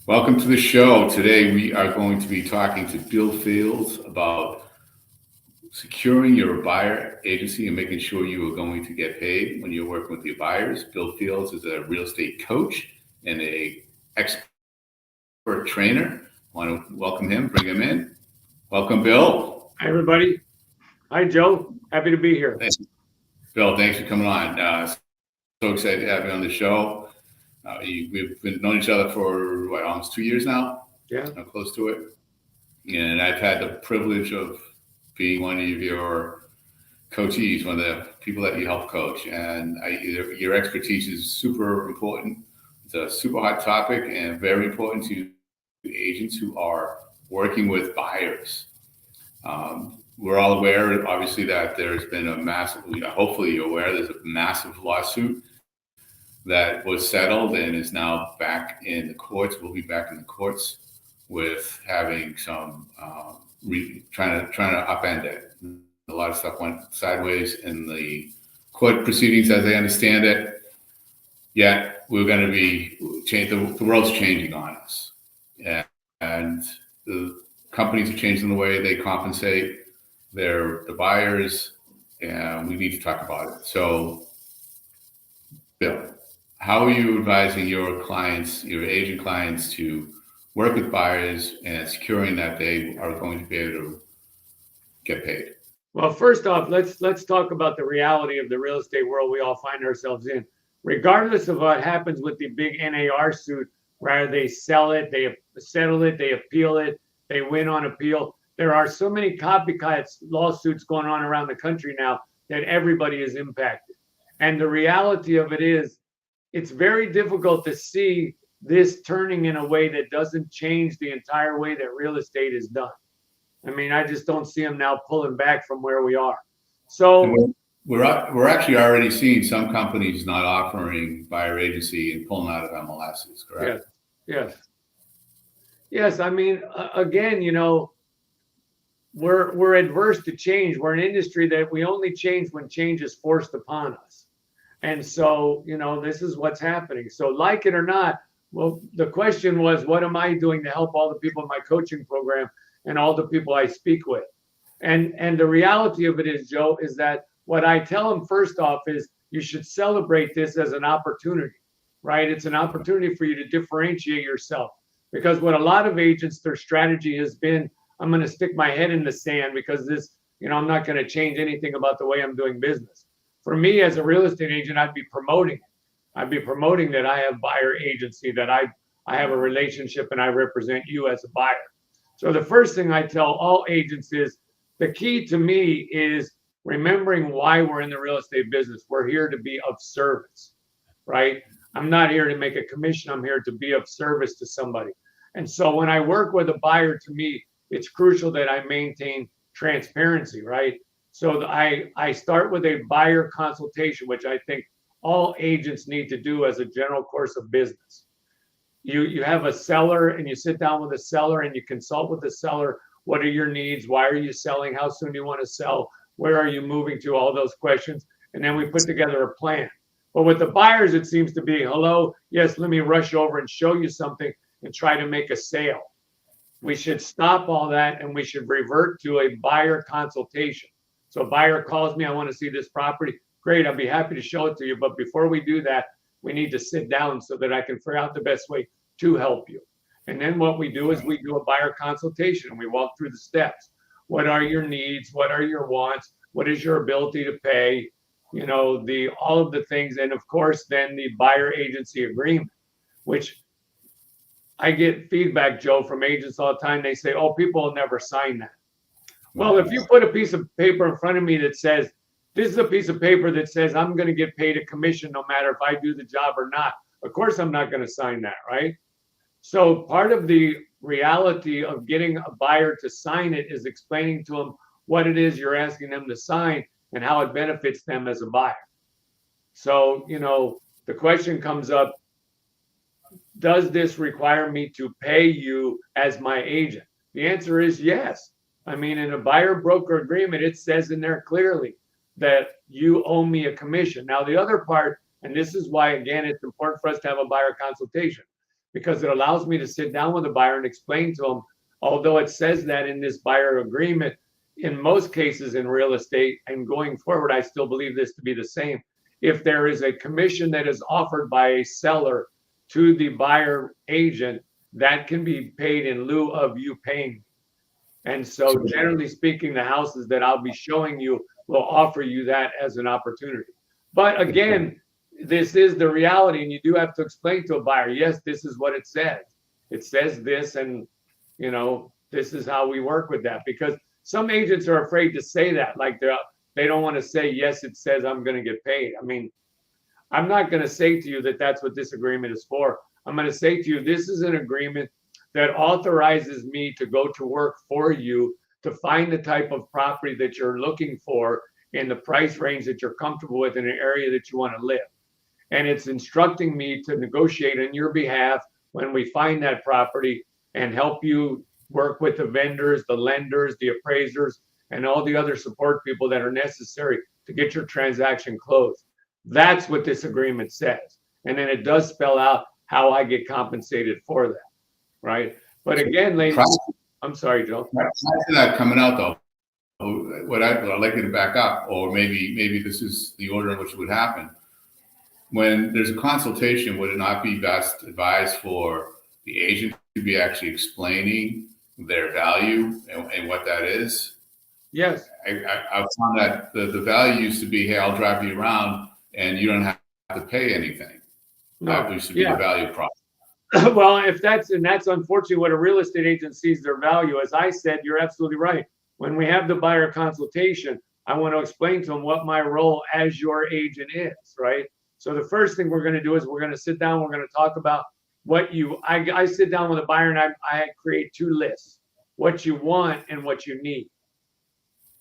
Welcome to the show. Today we are going to be talking to Bill Fields about securing your buyer agency and making sure you are going to get paid when you're working with your buyers. Bill Fields is a real estate coach and a expert trainer. I want to welcome him, bring him in. Welcome, Bill. Hi, everybody. Hi, Joe. Happy to be here. Thanks. Bill, thanks for coming on. So excited to have you on the show. We've been knowing each other for almost 2 years now. Yeah. Close to it. And I've had the privilege of being one of your coachees, one of the people that you help coach. And your expertise is super important. It's a super hot topic and very important to agents who are working with buyers. We're all aware, obviously, that there's been a massive, hopefully you're aware, there's a massive lawsuit that was settled and is now back in the courts. We'll be back in the courts with having some trying to upend it. A lot of stuff went sideways in the court proceedings, as I understand it. Yet we're going to be the world's changing on us, and the companies are changing the way they compensate the buyers, and we need to talk about it. So, Bill, how are you advising your clients, your agent clients, to work with buyers and securing that they are going to be able to get paid? Well, first off, let's talk about the reality of the real estate world we all find ourselves in. Regardless of what happens with the big NAR suit, where they sell it, they settle it, they appeal it, they win on appeal. There are so many copycat lawsuits going on around the country now that everybody is impacted. And the reality of it is, it's very difficult to see this turning in a way that doesn't change the entire way that real estate is done. I mean, I just don't see them now pulling back from where we are. So we're actually already seeing some companies not offering buyer agency and pulling out of MLSs, correct? Yes. I mean, again, we're adverse to change. We're an industry that we only change when change is forced upon us. And so, this is what's happening. So like it or not, well, the question was, what am I doing to help all the people in my coaching program and all the people I speak with? And the reality of it is, Joe, is that what I tell them first off is you should celebrate this as an opportunity, right? It's an opportunity for you to differentiate yourself. Because what a lot of agents, their strategy has been, I'm going to stick my head in the sand because I'm not going to change anything about the way I'm doing business. For me as a real estate agent, I'd be promoting it. I'd be promoting that I have buyer agency, that I have a relationship and I represent you as a buyer. So the first thing I tell all agents is the key to me is remembering why we're in the real estate business. We're here to be of service, right? I'm not here to make a commission. I'm here to be of service to somebody. And so when I work with a buyer, to me, it's crucial that I maintain transparency, right? So I start with a buyer consultation, which I think all agents need to do as a general course of business. You have a seller and you sit down with a seller and you consult with the seller. What are your needs? Why are you selling? How soon do you want to sell? Where are you moving to? All those questions. And then we put together a plan. But with the buyers, it seems to be, hello, yes, let me rush over and show you something and try to make a sale. We should stop all that and we should revert to a buyer consultation. So a buyer calls me, I want to see this property. Great, I'll be happy to show it to you. But before we do that, we need to sit down so that I can figure out the best way to help you. And then what we do is we do a buyer consultation and we walk through the steps. What are your needs? What are your wants? What is your ability to pay? All of the things. And of course, then the buyer agency agreement, which I get feedback, Joe, from agents all the time. They say, oh, people will never sign that. Well, if you put a piece of paper in front of me that says, this is a piece of paper that says I'm going to get paid a commission no matter if I do the job or not, of course I'm not going to sign that, right? So part of the reality of getting a buyer to sign it is explaining to them what it is you're asking them to sign and how it benefits them as a buyer. So, the question comes up, does this require me to pay you as my agent? The answer is yes. I mean, in a buyer broker agreement, it says in there clearly that you owe me a commission. Now, the other part, and this is why, again, it's important for us to have a buyer consultation, because it allows me to sit down with the buyer and explain to them, although it says that in this buyer agreement, in most cases in real estate and going forward, I still believe this to be the same. If there is a commission that is offered by a seller to the buyer agent, that can be paid in lieu of you paying. And so generally speaking, the houses that I'll be showing you will offer you that as an opportunity. But again, this is the reality, and you do have to explain to a buyer, yes, this is what it says. It says this, and you know, this is how we work with that. Because some agents are afraid to say that, like they don't want to say, yes, it says I'm going to get paid. I mean, I'm not going to say to you that that's what this agreement is for. I'm going to say to you, this is an agreement that authorizes me to go to work for you to find the type of property that you're looking for in the price range that you're comfortable with in an area that you want to live. And it's instructing me to negotiate on your behalf when we find that property and help you work with the vendors, the lenders, the appraisers, and all the other support people that are necessary to get your transaction closed. That's what this agreement says. And then it does spell out how I get compensated for that, right? But again, ladies, I'm sorry, Joe. Prior to that coming out, though, what I'd like you to back up, or maybe this is the order in which it would happen. When there's a consultation, would it not be best advised for the agent to be actually explaining their value and what that is? Yes. I found that the value used to be, hey, I'll drive you around and you don't have to pay anything. No. That used to be the value prop. Well, if that's unfortunately what a real estate agent sees their value. As I said, you're absolutely right. When we have the buyer consultation, I want to explain to them what my role as your agent is, right? So the first thing we're going to do is we're going to sit down, we're going to talk about what I sit down with a buyer and I create two lists, what you want and what you need,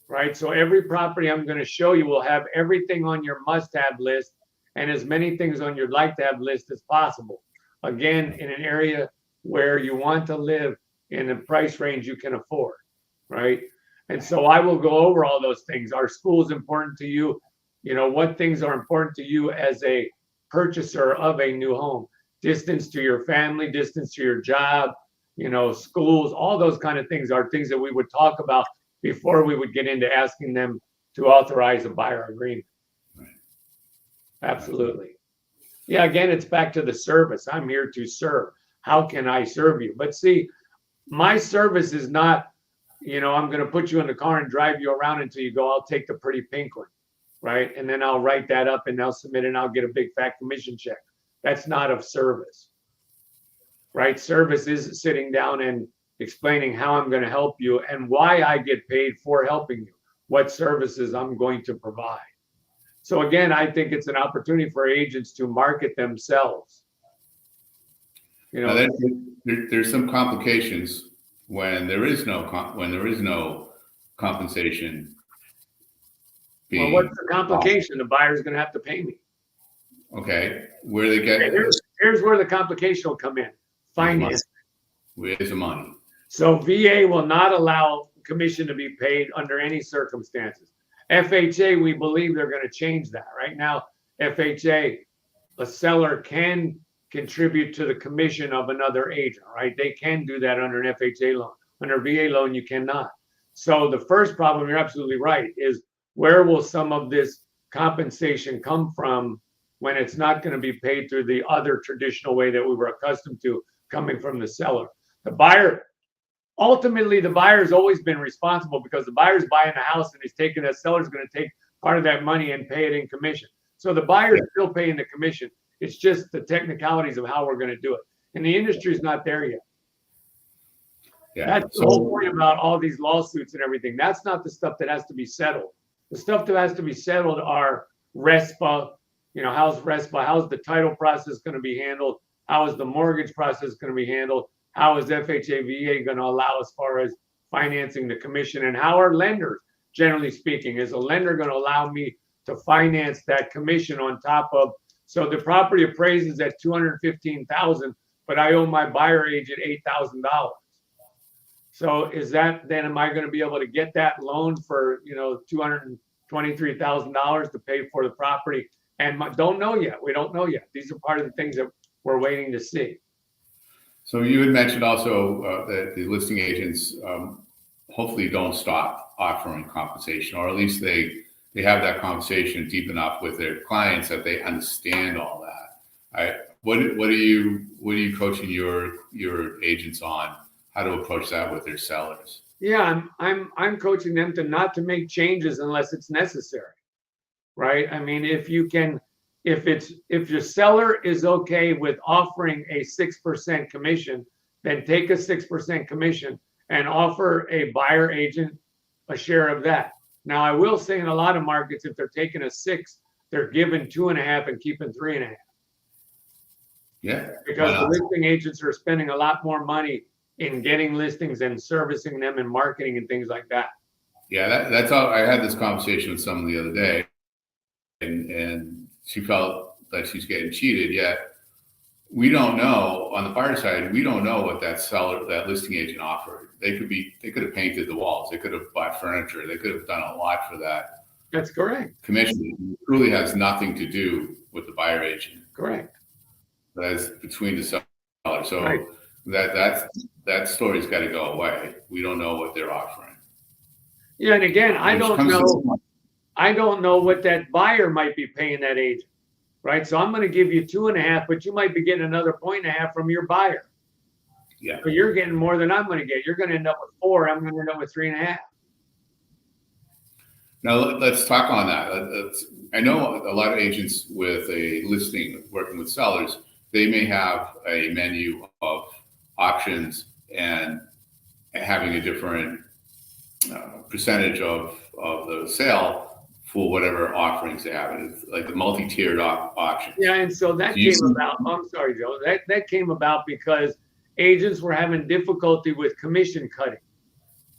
right? So every property I'm going to show you will have everything on your must-have list and as many things on your like-to-have list as possible. Again, in an area where you want to live in a price range you can afford, right? And so I will go over all those things. Are schools important to you? You know, what things are important to you as a purchaser of a new home? Distance to your family, distance to your job, you know, schools, all those kind of things are things that we would talk about before we would get into asking them to authorize a buyer agreement. Right. Absolutely. Yeah, again, it's back to the service. I'm here to serve. How can I serve you? But see, my service is not, you know, I'm going to put you in the car and drive you around until you go, I'll take the pretty pink one, right? And then I'll write that up and they'll submit it and I'll get a big fat commission check. That's not of service, right? Service is sitting down and explaining how I'm going to help you and why I get paid for helping you, what services I'm going to provide. So again, I think it's an opportunity for agents to market themselves. You know, there's some complications when there is no compensation. Well, what's the complication? The buyer's going to have to pay me. Okay, where they get here's where the complication will come in. Finance. Where's the money? So VA will not allow commission to be paid under any circumstances. FHA, we believe they're going to change that. Right now, FHA, a seller can contribute to the commission of another agent, right? They can do that under an FHA loan. Under a VA loan, you cannot. So the first problem, you're absolutely right, is where will some of this compensation come from when it's not going to be paid through the other traditional way that we were accustomed to coming from the seller? The buyer, ultimately, the buyer's always been responsible because the buyer's buying the house and he's taking that seller's going to take part of that money and pay it in commission. So the buyer's still paying the commission. It's just the technicalities of how we're going to do it. And the industry's not there yet. Yeah. That's the whole point about all these lawsuits and everything. That's not the stuff that has to be settled. The stuff that has to be settled are RESPA. You know, how's RESPA? How's the title process going to be handled? How is the mortgage process going to be handled? How is FHA VA going to allow as far as financing the commission? And how are lenders, generally speaking, is a lender going to allow me to finance that commission on top of? So the property appraises at $215,000, but I owe my buyer agent $8,000. So is that then? Am I going to be able to get that loan for $223,000 to pay for the property? And don't know yet. We don't know yet. These are part of the things that we're waiting to see. So you had mentioned also that the listing agents hopefully don't stop offering compensation, or at least they have that conversation deep enough with their clients that they understand all that. What are you coaching your agents on how to approach that with their sellers? Yeah, I'm coaching them to not to make changes unless it's necessary, right? I mean, if your seller is okay with offering a 6% commission, then take a 6% commission and offer a buyer agent a share of that. Now, I will say in a lot of markets, if they're taking a 6, they're giving 2.5 and keeping 3.5. Yeah, because the listing agents are spending a lot more money in getting listings and servicing them and marketing and things like that. Yeah, that's all. I had this conversation with someone the other day, and she felt that she's getting cheated. Yet we don't know on the buyer side. We don't know what that listing agent offered. They could have painted the walls. They could have bought furniture. They could have done a lot for that. That's correct. Commission. It truly has nothing to do with the buyer agent. Correct. That is between the seller. So right. that story's got to go away. We don't know what they're offering. Yeah, and again, I don't know what that buyer might be paying that agent, right? So I'm going to give you 2.5, but you might be getting another 1.5 from your buyer. Yeah. But you're getting more than I'm going to get. You're going to end up with 4. I'm going to end up with 3.5. Now let's talk on that. I know a lot of agents with a listing working with sellers, they may have a menu of options and having a different percentage of the sale for whatever offerings they have. It's like the multi-tiered option. Yeah, and so that came about. I'm sorry, Joe. That came about because agents were having difficulty with commission cutting.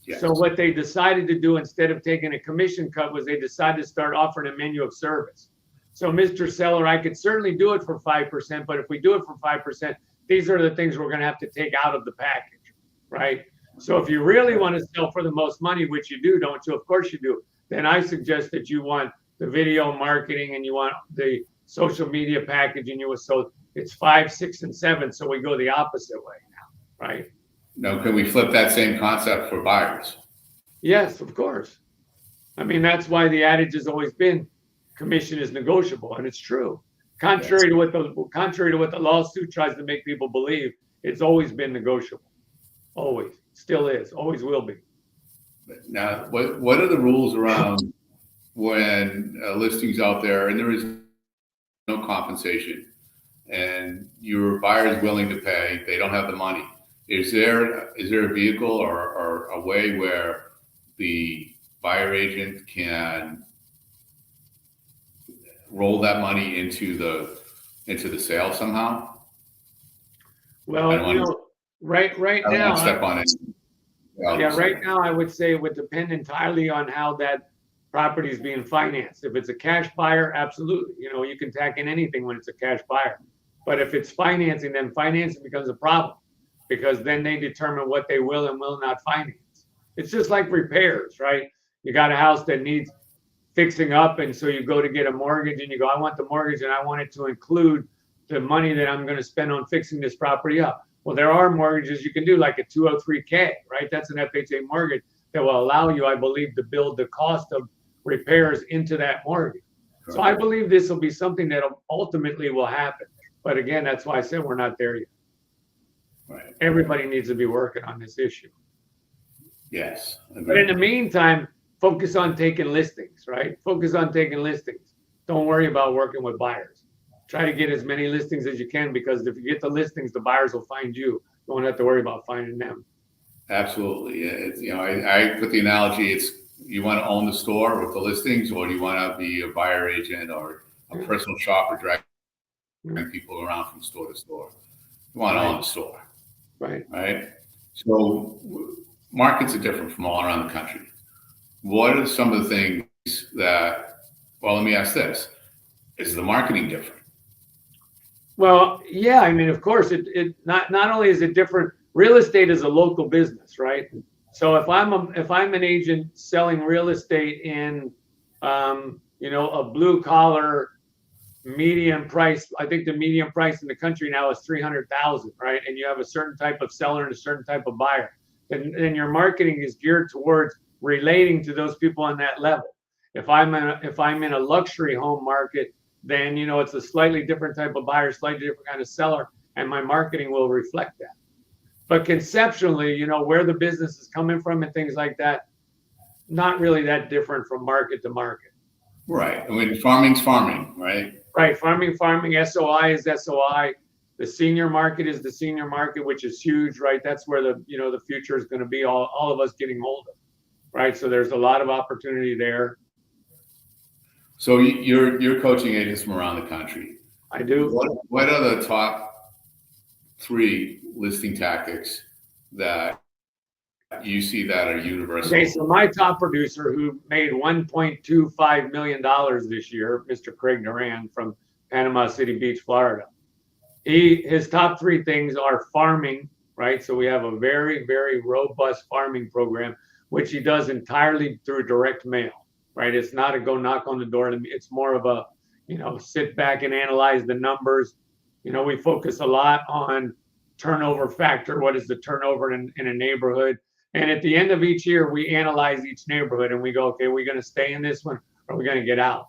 Yes. So what they decided to do instead of taking a commission cut was they decided to start offering a menu of service. So Mr. Seller, I could certainly do it for 5%, but if we do it for 5%, these are the things we're going to have to take out of the package, right? So if you really want to sell for the most money, which you do, don't you? Of course you do. Then I suggest that you want the video marketing and you want the social media package, and so it's 5, 6, and 7. So we go the opposite way now, right? Now, can we flip that same concept for buyers? Yes, of course. I mean, that's why the adage has always been commission is negotiable, and it's true. Contrary to what the lawsuit tries to make people believe, it's always been negotiable. Always, still is, always will be. Now, what are the rules around when a listing's out there and there is no compensation, and your buyer is willing to pay, they don't have the money? Is there a vehicle or a way where the buyer agent can roll that money into the sale somehow? Well, right now, step on it. Right now, I would say it would depend entirely on how that property is being financed. If it's a cash buyer, absolutely. You can tack in anything when it's a cash buyer. But if it's financing, then financing becomes a problem, because then they determine what they will and will not finance. It's just like repairs, right? You got a house that needs fixing up, and so you go to get a mortgage, and you go, I want the mortgage, and I want it to include the money that I'm going to spend on fixing this property up. Well, there are mortgages you can do, like a 203K, right? That's an FHA mortgage that will allow you, I believe, to build the cost of repairs into that mortgage. Correct. So I believe this will be something that ultimately will happen. But again, that's why I said we're not there yet. Right. Everybody needs to be working on this issue. Yes. But in the meantime, focus on taking listings, right? Focus on taking listings. Don't worry about working with buyers. Try to get as many listings as you can, because if you get the listings, the buyers will find you. You won't have to worry about finding them. Absolutely. I put the analogy, it's you want to own the store with the listings, or do you want to be a buyer agent or a personal shopper dragging people around from store to store? You want to own the store. Right. So markets are different from all around the country. What are some of the things that, well, let me ask this. Is the marketing different? Well, yeah, I mean, of course, it not only is it different. Real estate is a local business, right? So if I'm an agent selling real estate in, a blue collar, median price. I think the median price in the country now is 300,000, right? And you have a certain type of seller and a certain type of buyer. And your marketing is geared towards relating to those people on that level. If I'm in a luxury home market, then it's a slightly different type of buyer, slightly different kind of seller, and my marketing will reflect that. But conceptually, where the business is coming from and things like that, not really that different from market to market. Right. I mean, farming's farming, right? Right. Farming, SOI is SOI. The senior market is the senior market, which is huge, right? That's where the future is going to be, all of us getting older, right? So there's a lot of opportunity there. So you're coaching agents from around the country. I do. What are the top 3 listing tactics that you see that are universal? Okay, so my top producer, who made $1.25 million this year, Mr. Craig Duran from Panama City Beach, Florida. His top 3 things are farming, right? So we have a very, very robust farming program, which he does entirely through direct mail, right? It's not a go knock on the door. It's more of a, sit back and analyze the numbers. We focus a lot on turnover factor. What is the turnover in a neighborhood? And at the end of each year, we analyze each neighborhood and we go, okay, we're going to stay in this one or we're going to get out.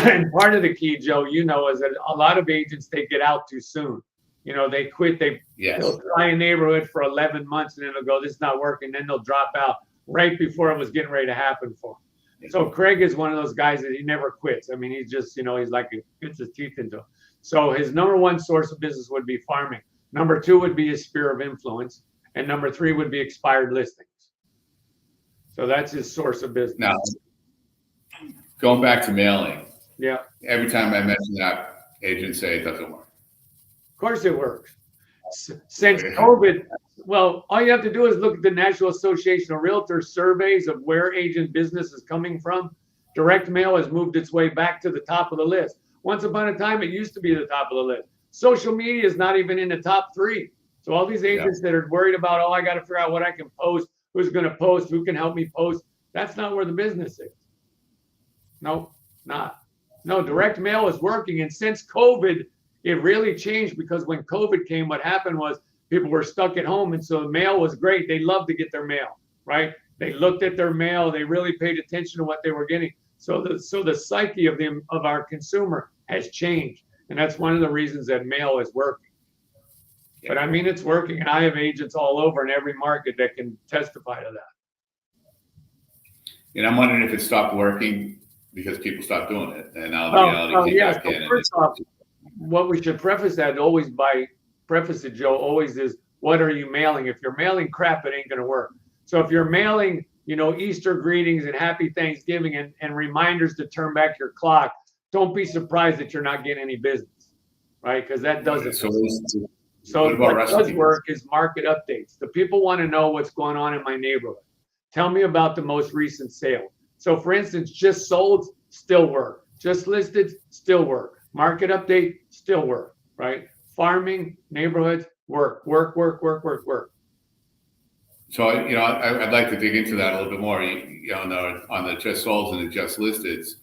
And part of the key, Joe, is that a lot of agents, they get out too soon. They quit. They'll try a neighborhood for 11 months and then they'll go, this is not working. Then they'll drop out right before it was getting ready to happen for them. So Craig is one of those guys that he never quits. I mean, he's just, he's like, he gets his teeth into it. So his number 1 source of business would be farming. Number 2 would be his sphere of influence. And number 3 would be expired listings. So that's his source of business. Now, going back to mailing. Yeah. Every time I mention that, agents say it doesn't work. Of course it works. Since COVID, well, all you have to do is look at the National Association of Realtors surveys of where agent business is coming from. Direct mail has moved its way back to the top of the list. Once upon a time, it used to be the top of the list. Social media is not even in the top 3. So all these agents that are worried about, I got to figure out what I can post, who's going to post, who can help me post. That's not where the business is. No, not. No, direct mail is working. And since COVID, it really changed because when COVID came, what happened was people were stuck at home. And so the mail was great. They loved to get their mail, right? They looked at their mail. They really paid attention to what they were getting. So the psyche of our consumer has changed. And that's one of the reasons that mail is working. But I mean, it's working. And I have agents all over in every market that can testify to that. And I'm wondering if it stopped working because people stopped doing it. And now the reality came back in. First off, what we should preface that always by preface it, Joe, always is, what are you mailing? If you're mailing crap, it ain't going to work. So if you're mailing, Easter greetings and happy Thanksgiving and reminders to turn back your clock, don't be surprised that you're not getting any business, right? Because that doesn't. So what does work is market updates. The people want to know what's going on in my neighborhood. Tell me about the most recent sale. So for instance, just sold, still work. Just listed, still work. Market update, still work, right? Farming, neighborhoods, work. So, I'd like to dig into that a little bit more. On the just sold and the just listeds,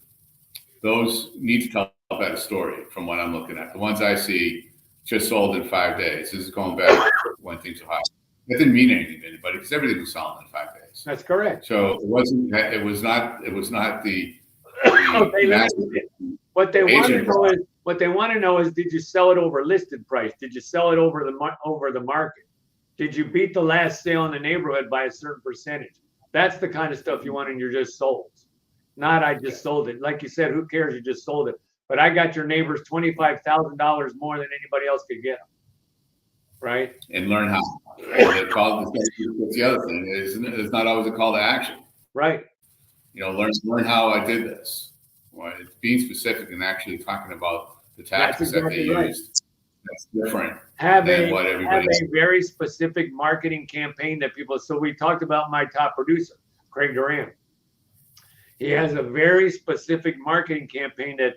those need to tell a better story from what I'm looking at. The ones I see, just sold in 5 days. This is going back when things were hot. That didn't mean anything to anybody because everything was selling in 5 days. That's correct. So it was not the what they want to know is, did you sell it over listed price? Did you sell it over the market? Did you beat the last sale in the neighborhood by a certain percentage? That's the kind of stuff you want in your just sold. Not I just sold it. Like you said, who cares? You just sold it. But I got your neighbors $25,000 more than anybody else could get them. Right? And learn how. That's the other thing. It's not always a call to action. Right. Learn how I did this. Right? It's being specific and actually talking about the tactics that they used. That's different. Have a very specific marketing campaign that people. So we talked about my top producer, Craig Duran. He has a very specific marketing campaign that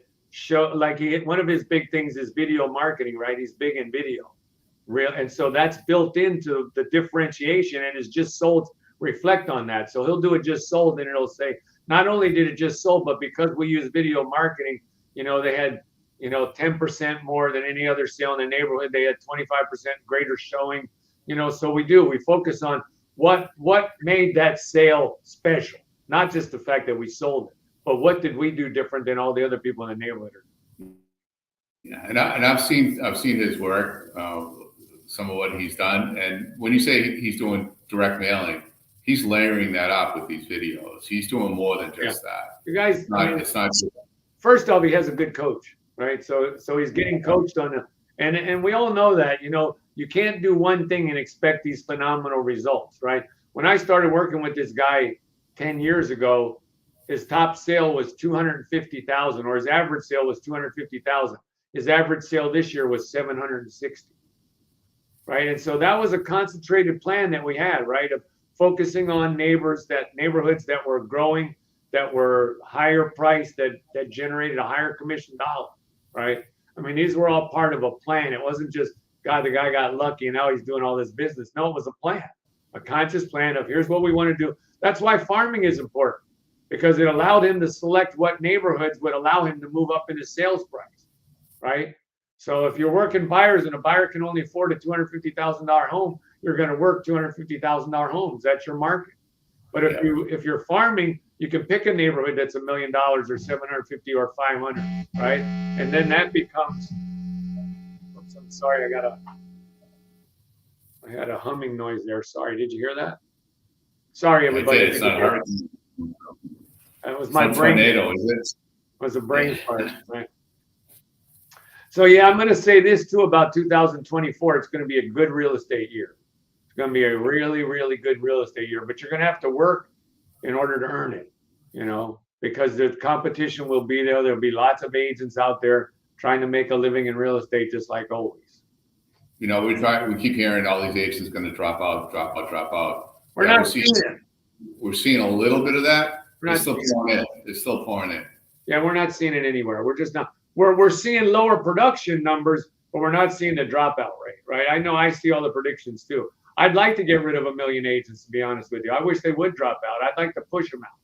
one of his big things is video marketing, right? He's big in video. And so that's built into the differentiation, and his just sold reflect on that. So he'll do it just sold, and it'll say, not only did it just sold, but because we use video marketing, they had 10% more than any other sale in the neighborhood. They had 25% greater showing, so we focus on what made that sale special, not just the fact that we sold it, but what did we do different than all the other people in the neighborhood. Yeah, and I've seen his work, some of what he's done, and when you say he's doing direct mailing, he's layering that up with these videos. He's doing more than just that. You guys, It's not. First off, he has a good coach, right? So he's getting coached on it, and we all know that. You can't do one thing and expect these phenomenal results, right? When I started working with this guy 10 years ago, his top sale was 250,000, or his average sale was 250,000. His average sale this year was 760, right? And so that was a concentrated plan that we had, right, of focusing on neighborhoods that were growing, that were higher priced, that generated a higher commission dollar, right? I mean, these were all part of a plan. It wasn't just, God, the guy got lucky and now he's doing all this business. No, it was a plan, a conscious plan of here's what we want to do. That's why farming is important, because it allowed him to select what neighborhoods would allow him to move up in his sales price, right? So if you're working buyers and a buyer can only afford a $250,000 home, you're going to work $250,000 homes. That's your market. But if you're farming, you can pick a neighborhood that's $1 million or 750 or 500, right? And then that becomes. Oops, I'm sorry, I had a humming noise there. Sorry, did you hear that? Sorry, everybody. It's not hard. That was my brain. Tornado, is it? It was a brain fart, right? So yeah, I'm going to say this too about 2024. It's going to be a good real estate year. It's going to be a really, really good real estate year, but you're going to have to work in order to earn it, because the competition will be there. There'll be lots of agents out there trying to make a living in real estate, just like always. We keep hearing all these agents going to drop out. We're not seeing it. We're seeing a little bit of that. It's still pouring in. Yeah, we're not seeing it anywhere. We're just not. We're seeing lower production numbers, but we're not seeing the dropout rate, right? I know I see all the predictions too. I'd like to get rid of 1 million agents, to be honest with you. I wish they would drop out. I'd like to push them out.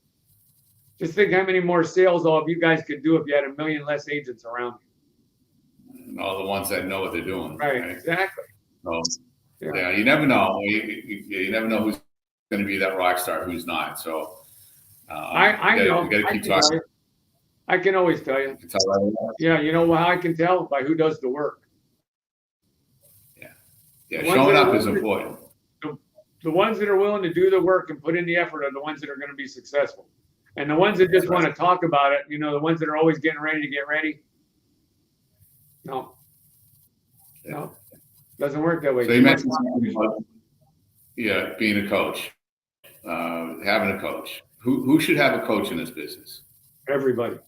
Just think how many more sales all of you guys could do if you had 1 million less agents around you. And all the ones that know what they're doing. Right? Exactly. So, yeah, you never know. You never know who's going to be that rock star, who's not. So I know. You got to keep talking. I can always tell you. Yeah, you know how I can tell? By who does the work. Yeah, showing up is important. The ones that are willing to do the work and put in the effort are the ones that are going to be successful. And the ones that just want to talk about it, the ones that are always getting ready to get ready. No, doesn't work that way. So you mentioned something about, being a coach, having a coach. Who should have a coach in this business? Everybody.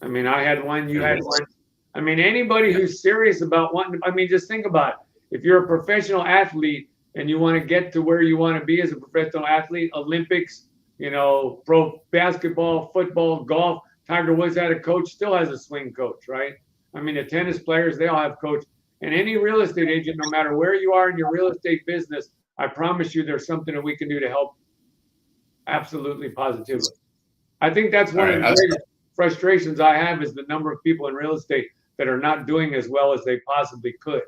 I mean, I had one, you had one. I mean, anybody who's serious about wanting to, just think about it. If you're a professional athlete and you want to get to where you want to be as a professional athlete, Olympics, pro basketball, football, golf, Tiger Woods had a coach, still has a swing coach, right? I mean, the tennis players, they all have coach. And any real estate agent, no matter where you are in your real estate business, I promise you there's something that we can do to help. Absolutely, positively. I think that's one of the greatest frustrations I have is the number of people in real estate that are not doing as well as they possibly could,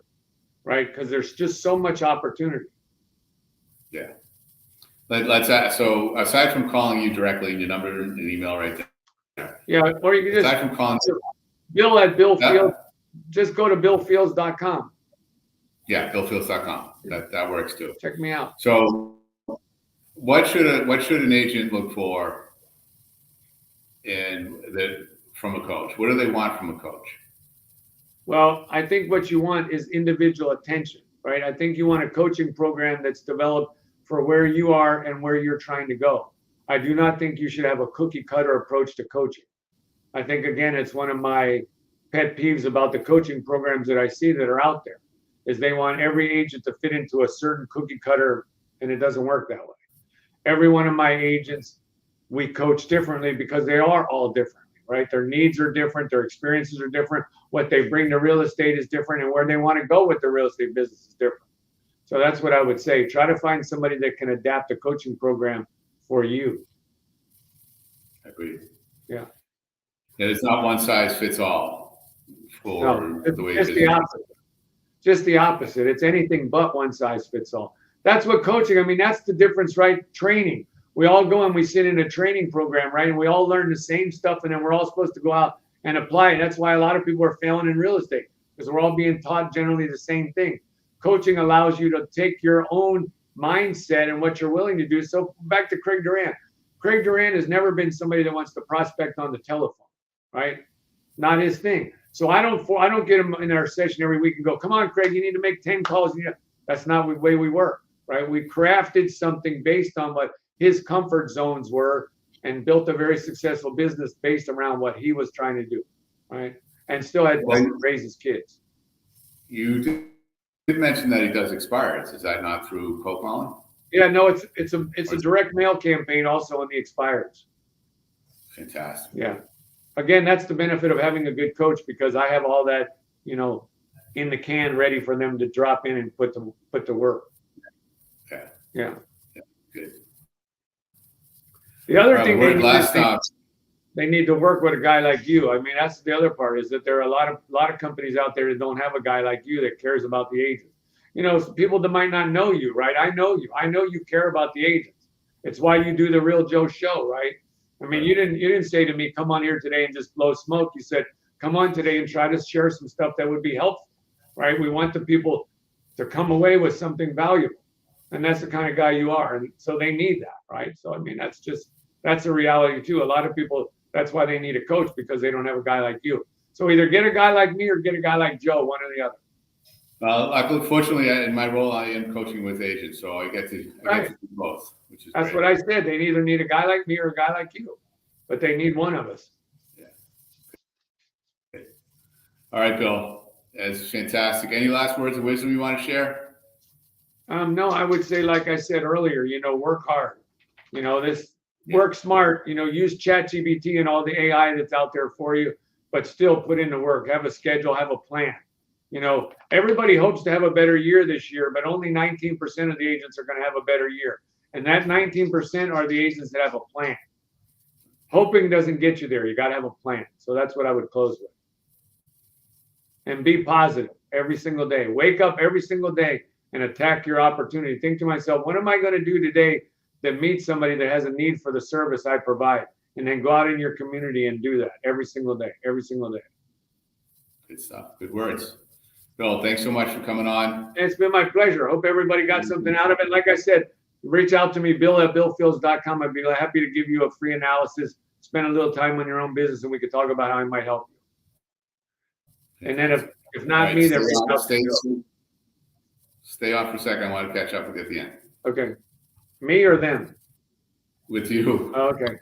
right? Because there's just so much opportunity. Yeah. Let's ask. So aside from calling you directly, your number and email right there. Yeah, or you can just aside from calling Bill at Bill Fields. Just go to BillFields.com. Yeah, BillFields.com. That works too. Check me out. So what should an agent look for from a coach? What do they want from a coach? Well, I think what you want is individual attention, right? I think you want a coaching program that's developed for where you are and where you're trying to go. I do not think you should have a cookie cutter approach to coaching. I think, again, it's one of my pet peeves about the coaching programs that I see that are out there is they want every agent to fit into a certain cookie cutter, and it doesn't work that way. Every one of my agents, we coach differently because they are all different, right? Their needs are different. Their experiences are different. What they bring to real estate is different, and where they want to go with the real estate business is different. So that's what I would say. Try to find somebody that can adapt a coaching program for you. Agreed. Yeah. It's not one size fits all for No, the way it's it just is. the opposite. Just the opposite. It's anything but one size fits all. That's what coaching, I mean, that's the difference, right? Training. We all go and we sit in a training program, right? And we all learn the same stuff, and then we're all supposed to go out and apply it. That's why a lot of people are failing in real estate, because we're all being taught generally the same thing. Coaching allows you to take your own mindset and what you're willing to do. So back to Craig Durant. Craig Durant has never been somebody that wants to prospect on the telephone, right? Not his thing. So I don't get him in our session every week and go, come on, Craig, you need to make 10 calls. That's not the way we work, right? We crafted something based on what his comfort zones were and built a very successful business based around what he was trying to do, right? And still had to raise his kids. You did mention that he does expireds. Is that not through Cold Calling? Yeah, no, it's a direct mail campaign also on the expireds. Fantastic. Yeah. Again, that's the benefit of having a good coach, because I have all that, in the can ready for them to drop in and put to work. Okay. Yeah. Good. The other All thing right, they need to work with a guy like you. I mean, that's the other part, is that there are a lot of companies out there that don't have a guy like you that cares about the agents. People that might not know you, right? I know you. I know you care about the agents. It's why you do the Real Joe Show, right? I mean, you didn't say to me, come on here today and just blow smoke. You said, come on today and try to share some stuff that would be helpful, right? We want the people to come away with something valuable. And that's the kind of guy you are. And so they need that, right? So, I mean, that's a reality too. A lot of people, that's why they need a coach, because they don't have a guy like you. So either get a guy like me or get a guy like Joe, one or the other. Fortunately, in my role, I am coaching with agents, so I get to do both, which is That's great. what I said. They either need a guy like me or a guy like you, but they need one of us. Yeah. All right, Bill. That's fantastic. Any last words of wisdom you want to share? No, I would say, like I said earlier, work hard. Work smart. Use ChatGPT and all the AI that's out there for you, but still put in the work. Have a schedule. Have a plan. Everybody hopes to have a better year this year, but only 19% of the agents are going to have a better year. And that 19% are the agents that have a plan. Hoping doesn't get you there. You got to have a plan. So that's what I would close with. And be positive every single day. Wake up every single day and attack your opportunity. Think to myself, what am I going to do today that meets somebody that has a need for the service I provide? And then go out in your community and do that every single day, every single day. Good stuff. Good words. Bill, thanks so much for coming on. It's been my pleasure. Hope everybody got something out of it. Like I said, reach out to me, bill@billfields.com. I'd be happy to give you a free analysis, spend a little time on your own business, and we could talk about how I might help you. And then if not me, then reach out to me. Stay on for a second. I want to catch up with you at the end. Okay. Me or them? With you. Okay.